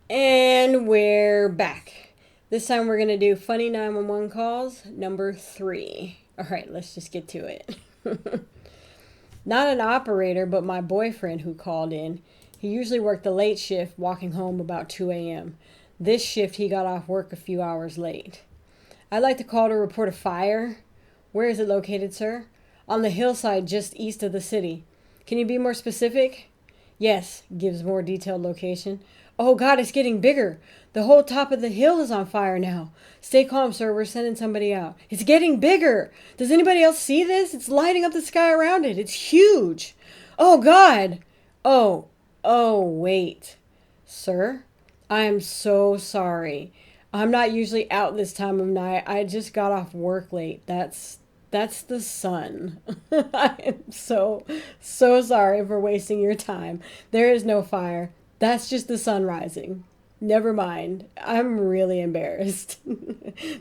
And we're back. This time we're going to do funny 911 calls number 3. All right, let's just get to it. Not an operator, but my boyfriend who called in. He usually worked the late shift, walking home about 2 a.m. This shift, he got off work a few hours late. I'd like to call to report a fire. Where is it located, sir? On the hillside just east of the city. Can you be more specific? Yes, gives more detailed location. Oh God, it's getting bigger. The whole top of the hill is on fire now. Stay calm, sir. We're sending somebody out. It's getting bigger. Does anybody else see this? It's lighting up the sky around it. It's huge. Oh God. Wait. Sir, I am so sorry. I'm not usually out this time of night. I just got off work late. That's the sun. I am so sorry for wasting your time. There is no fire. That's just the sun rising. Never mind. I'm really embarrassed.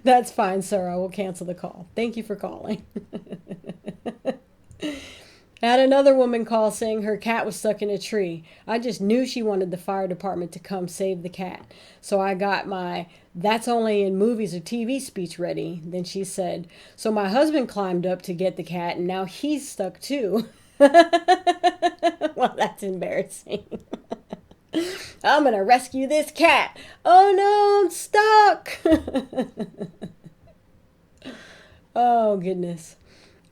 That's fine, sir. I will cancel the call. Thank you for calling. I had another woman call saying her cat was stuck in a tree. I just knew she wanted the fire department to come save the cat. So I got my "that's only in movies or TV" speech ready. Then she said, "So my husband climbed up to get the cat and now he's stuck too." Well, that's embarrassing. I'm going to rescue this cat. Oh no, I'm stuck. Oh, goodness.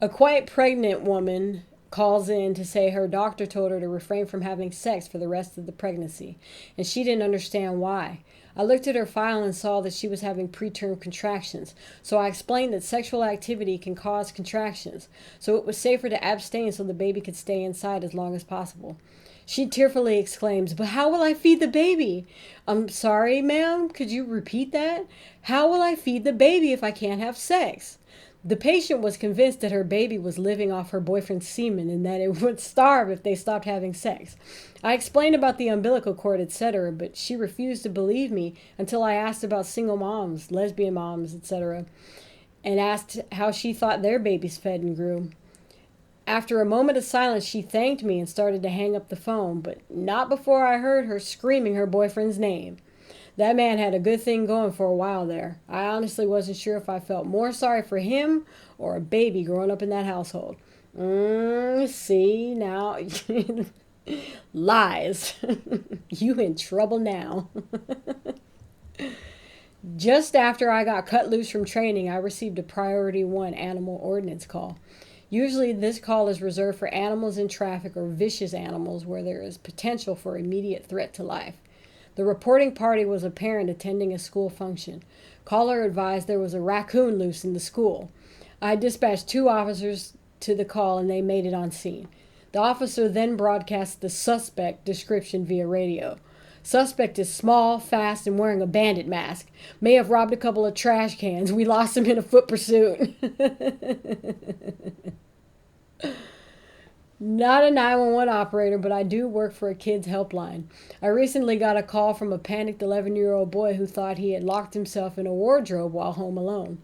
A quite pregnant woman calls in to say her doctor told her to refrain from having sex for the rest of the pregnancy, and she didn't understand why. I looked at her file and saw that she was having preterm contractions, so I explained that sexual activity can cause contractions, so it was safer to abstain so the baby could stay inside as long as possible. She tearfully exclaims, "But how will I feed the baby?" "I'm sorry, ma'am, could you repeat that?" "How will I feed the baby if I can't have sex?" The patient was convinced that her baby was living off her boyfriend's semen and that it would starve if they stopped having sex. I explained about the umbilical cord, etc., but she refused to believe me until I asked about single moms, lesbian moms, etc., and asked how she thought their babies fed and grew. After a moment of silence, she thanked me and started to hang up the phone, but not before I heard her screaming her boyfriend's name. That man had a good thing going for a while there. I honestly wasn't sure if I felt more sorry for him or a baby growing up in that household. See, now. Lies. You in trouble now. Just after I got cut loose from training, I received a Priority 1 animal ordinance call. Usually, this call is reserved for animals in traffic or vicious animals where there is potential for immediate threat to life. The reporting party was a parent attending a school function. Caller advised there was a raccoon loose in the school. I dispatched 2 officers to the call and they made it on scene. The officer then broadcast the suspect description via radio. Suspect is small, fast, and wearing a bandit mask. May have robbed a couple of trash cans. We lost him in a foot pursuit. Not a 911 operator, but I do work for a kids helpline. I recently got a call from a panicked 11-year-old boy who thought he had locked himself in a wardrobe while home alone.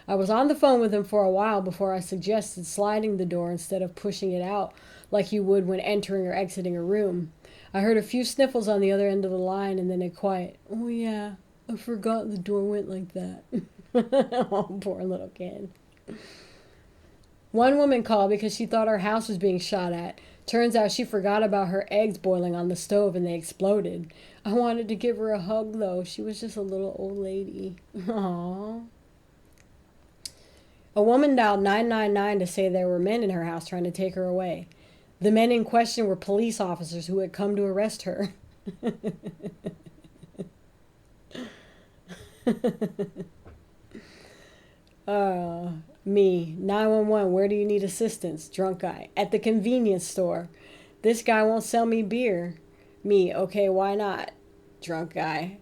I was on the phone with him for a while before I suggested sliding the door instead of pushing it out like you would when entering or exiting a room. I heard a few sniffles on the other end of the line and then a quiet, "Oh yeah, I forgot the door went like that." Oh, poor little kid. One woman called because she thought her house was being shot at. Turns out she forgot about her eggs boiling on the stove and they exploded. I wanted to give her a hug though. She was just a little old lady. Aww. A woman dialed 999 to say there were men in her house trying to take her away. The men in question were police officers who had come to arrest her. Me, 911, where do you need assistance? Drunk guy, at the convenience store. This guy won't sell me beer. Me, okay, why not? Drunk guy,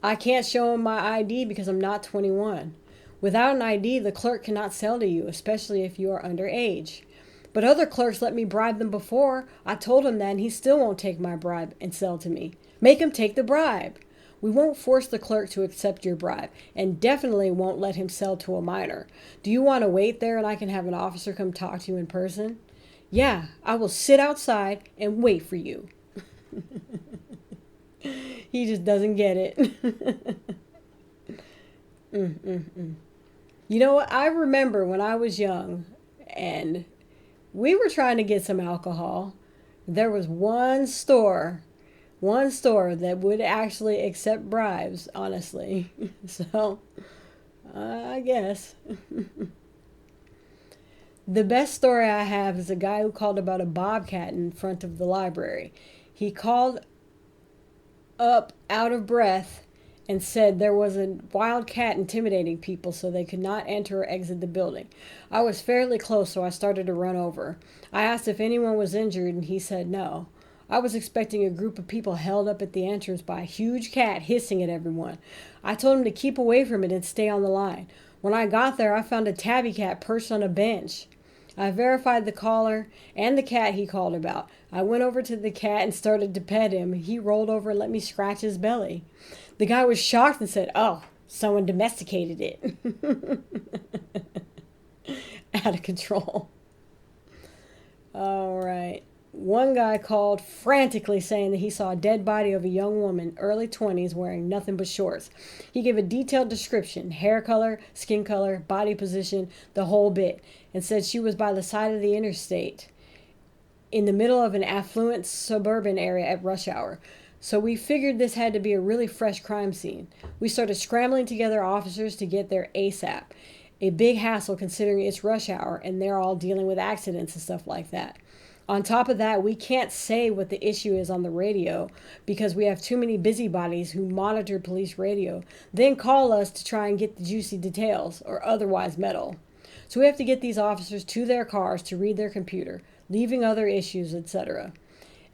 I can't show him my ID because I'm not 21. Without an ID, the clerk cannot sell to you, especially if you are underage. But other clerks let me bribe them before. I told him that and he still won't take my bribe and sell to me. Make him take the bribe. We won't force the clerk to accept your bribe and definitely won't let him sell to a minor. Do you want to wait there and I can have an officer come talk to you in person? Yeah, I will sit outside and wait for you. He just doesn't get it. You know what? I remember when I was young and we were trying to get some alcohol. There was one store that would actually accept bribes, honestly. So, I guess. The best story I have is a guy who called about a bobcat in front of the library. He called up out of breath and said there was a wild cat intimidating people so they could not enter or exit the building. I was fairly close, so I started to run over. I asked if anyone was injured, and he said no. I was expecting a group of people held up at the entrance by a huge cat hissing at everyone. I told him to keep away from it and stay on the line. When I got there, I found a tabby cat perched on a bench. I verified the caller and the cat he called about. I went over to the cat and started to pet him. He rolled over and let me scratch his belly. The guy was shocked and said, "Oh, someone domesticated it." Out of control. All right. One guy called frantically saying that he saw a dead body of a young woman, early 20s, wearing nothing but shorts. He gave a detailed description, hair color, skin color, body position, the whole bit, and said she was by the side of the interstate in the middle of an affluent suburban area at rush hour. So we figured this had to be a really fresh crime scene. We started scrambling together officers to get there ASAP. A big hassle considering it's rush hour and they're all dealing with accidents and stuff like that. On top of that, we can't say what the issue is on the radio because we have too many busybodies who monitor police radio, then call us to try and get the juicy details or otherwise meddle. So we have to get these officers to their cars to read their computer, leaving other issues, etc.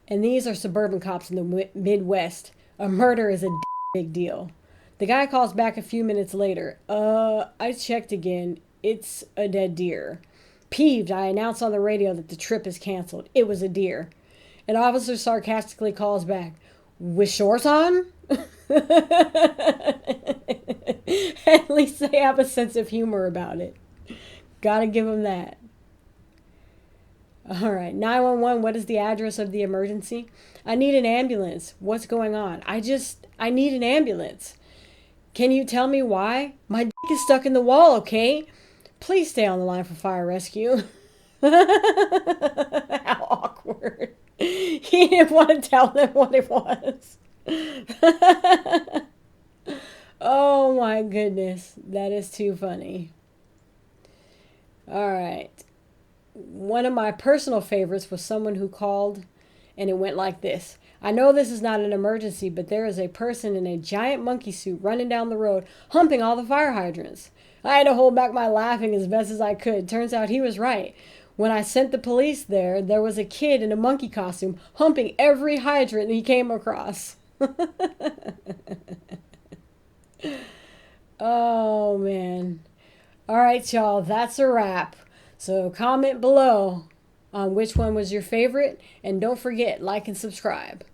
And these are suburban cops in the Midwest. A murder is a big deal. The guy calls back a few minutes later. I checked again. It's a dead deer. Peeved, I announced on the radio that the trip is canceled. It was a deer. An officer sarcastically calls back, "With shorts on?" At least they have a sense of humor about it. Gotta give them that. All right, 911, what is the address of the emergency? I need an ambulance. What's going on? I need an ambulance. Can you tell me why? My dick is stuck in the wall, okay? Please stay on the line for fire rescue. How awkward. He didn't want to tell them what it was. Oh my goodness. That is too funny. All right. One of my personal favorites was someone who called and it went like this. I know this is not an emergency, but there is a person in a giant monkey suit running down the road, humping all the fire hydrants. I had to hold back my laughing as best as I could. Turns out he was right. When I sent the police there, there was a kid in a monkey costume humping every hydrant he came across. Oh, man. All right, y'all, that's a wrap. So comment below on which one was your favorite. And don't forget, like and subscribe.